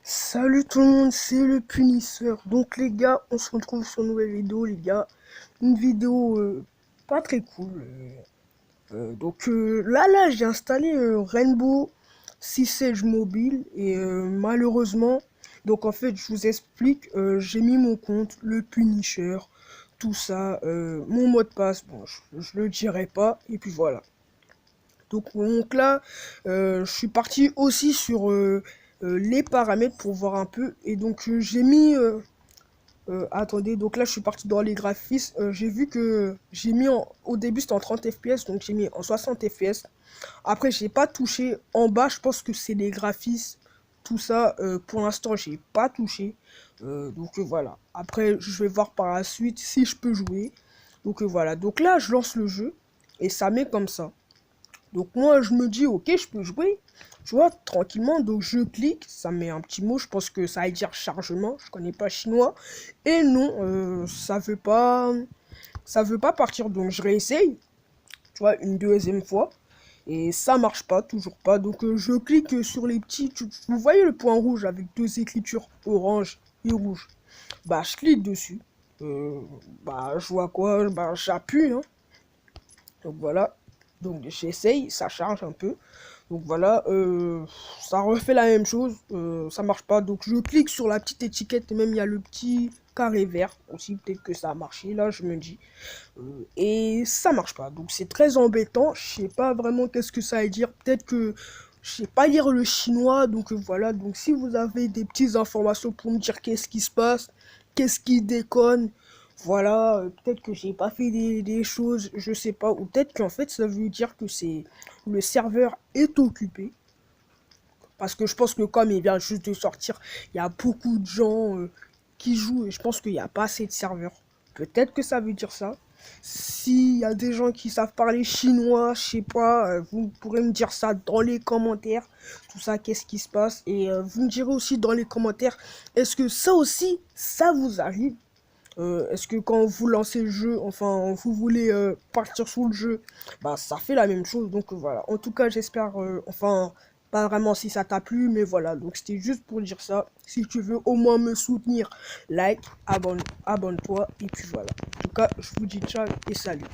Salut tout le monde, c'est le punisseur. Donc les gars, on se retrouve sur une nouvelle vidéo les gars. Une vidéo pas très cool. Là j'ai installé Rainbow Six Siege mobile et malheureusement, donc en fait je vous explique, j'ai mis mon compte, le Punisher, tout ça, mon mot de passe, bon je le dirai pas et puis voilà. Donc là, je suis parti aussi sur les paramètres pour voir un peu. Et donc j'ai mis... attendez, donc là je suis parti dans les graphismes. J'ai vu que j'ai mis au début c'était en 30 fps, donc j'ai mis en 60 fps. Après j'ai pas touché. En bas je pense que c'est les graphismes. Tout ça, pour l'instant j'ai pas touché. Voilà. Après je vais voir par la suite si je peux jouer. Voilà. Donc là je lance le jeu. Et ça met comme ça. Donc moi je me dis ok je peux jouer, tu vois, tranquillement. Donc je clique, ça met un petit mot, je pense que ça veut dire chargement, je connais pas chinois. Et non, ça veut pas partir, donc je réessaye, tu vois, une deuxième fois. Et ça marche pas, toujours pas. Donc je clique sur les petits, vous voyez le point rouge avec deux écritures orange et rouge. Bah je clique dessus. Bah je vois quoi, bah j'appuie, hein. Donc voilà, donc j'essaye, ça charge un peu. Donc voilà, ça refait la même chose, ça marche pas. Donc je clique sur la petite étiquette, et même il y a le petit carré vert aussi, peut-être que ça a marché, là je me dis. Et ça marche pas, donc c'est très embêtant, je sais pas vraiment qu'est-ce que ça veut dire. Peut-être que je sais pas lire le chinois, donc voilà. Donc si vous avez des petites informations pour me dire qu'est-ce qui se passe, qu'est-ce qui déconne, voilà, peut-être que j'ai pas fait des choses, je sais pas, ou peut-être qu'en fait ça veut dire que c'est le serveur est occupé, parce que je pense que comme il vient juste de sortir, il y a beaucoup de gens qui jouent et je pense qu'il n'y a pas assez de serveurs. Peut-être que ça veut dire ça. S'il y a des gens qui savent parler chinois, je sais pas, vous pourrez me dire ça dans les commentaires. Tout ça, qu'est-ce qui se passe? Et vous me direz aussi dans les commentaires, est-ce que ça aussi, ça vous arrive? Est-ce que quand vous lancez le jeu, enfin, vous voulez partir sur le jeu, bah ça fait la même chose. Donc voilà. En tout cas, j'espère, enfin, pas vraiment si ça t'a plu, mais voilà. Donc c'était juste pour dire ça. Si tu veux au moins me soutenir, like, abonne-toi, et puis voilà. En tout cas, je vous dis ciao et salut.